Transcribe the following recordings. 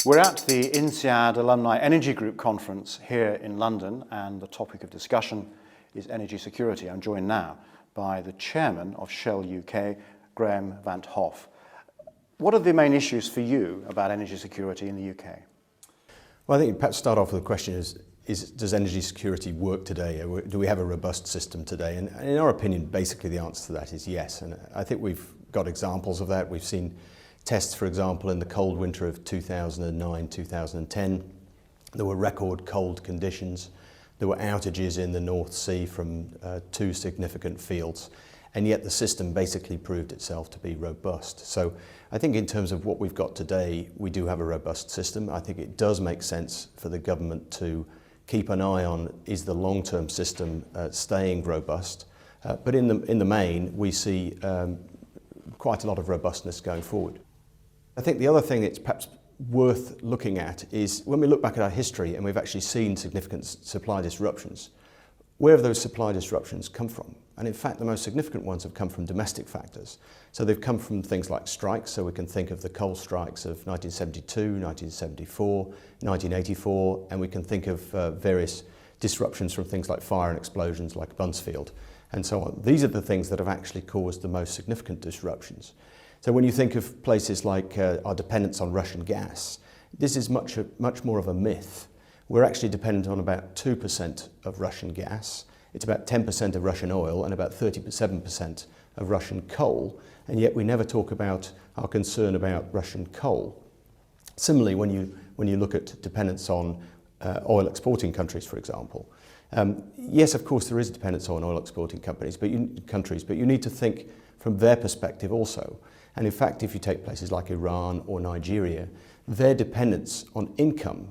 We're at the INSEAD Alumni Energy Group Conference here in London, and the topic of discussion is energy security. I'm joined now by the chairman of Shell UK, Van't Hoff. What are the main issues for you about energy security in the UK? Well, I think perhaps start off with the question does energy security work today? Do we have a robust system today? And in our opinion, basically the answer to that is yes. And I think we've got examples of that. We've seen tests, for example, in the cold winter of 2009, 2010. There were record cold conditions. There were outages in the North Sea from two significant fields. And yet the system basically proved itself to be robust. So I think in terms of what we've got today, we do have a robust system. I think it does make sense for the government to keep an eye on, is the long-term system staying robust? But in the main, we see quite a lot of robustness going forward. I think the other thing that's perhaps worth looking at is when we look back at our history and we've actually seen significant supply disruptions, where have those supply disruptions come from? And in fact, the most significant ones have come from domestic factors. So they've come from things like strikes, so we can think of the coal strikes of 1972, 1974, 1984, and we can think of various disruptions from things like fire and explosions like Buncefield and so on. These are the things that have actually caused the most significant disruptions. So when you think of places like our dependence on Russian gas, this is much more of a myth. We're actually dependent on about 2% of Russian gas. It's about 10% of Russian oil and about 37% of Russian coal, and yet we never talk about our concern about Russian coal. Similarly, when you look at dependence on oil exporting countries, for example, yes, of course, there is dependence on oil exporting countries, but you need to think from their perspective also. And in fact, if you take places like Iran or Nigeria, their dependence on income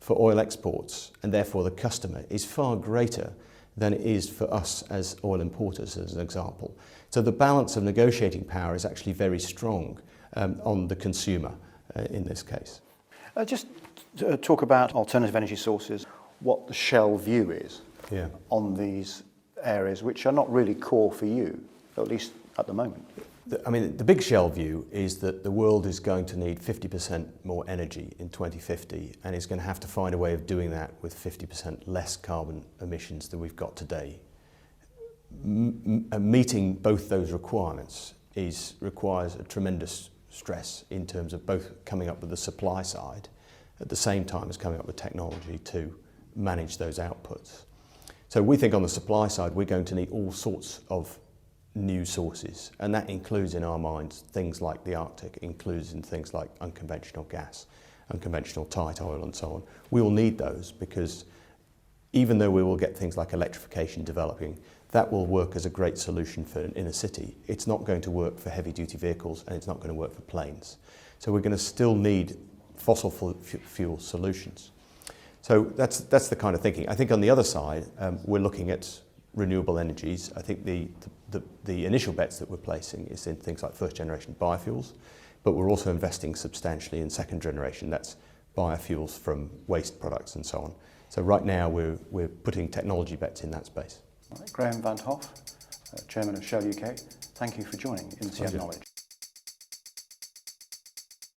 for oil exports, and therefore the customer, is far greater than it is for us as oil importers, as an example. So the balance of negotiating power is actually very strong on the consumer in this case. Just talk about alternative energy sources, what the Shell view is on these areas which are not really core for you, at least at the moment. I mean, the big Shell view is that the world is going to need 50% more energy in 2050 and is going to have to find a way of doing that with 50% less carbon emissions than we've got today. Meeting both those requirements requires a tremendous stress in terms of both coming up with the supply side at the same time as coming up with technology to manage those outputs. So we think on the supply side we're going to need all sorts of new sources, and that includes in our minds things like the Arctic, includes in things like unconventional gas, unconventional tight oil and so on. We will need those because even though we will get things like electrification developing, that will work as a great solution for an inner city. It's not going to work for heavy duty vehicles and it's not going to work for planes. So we're going to still need fossil fuel solutions. So that's the kind of thinking. I think on the other side, we're looking at renewable energies. I think the initial bets that we're placing is in things like first generation biofuels, but we're also investing substantially in second generation. That's biofuels from waste products and so on. So right now we're putting technology bets in that space. All right, Van't Hoff, Chairman of Shell UK, thank you for joining INSEAD Knowledge.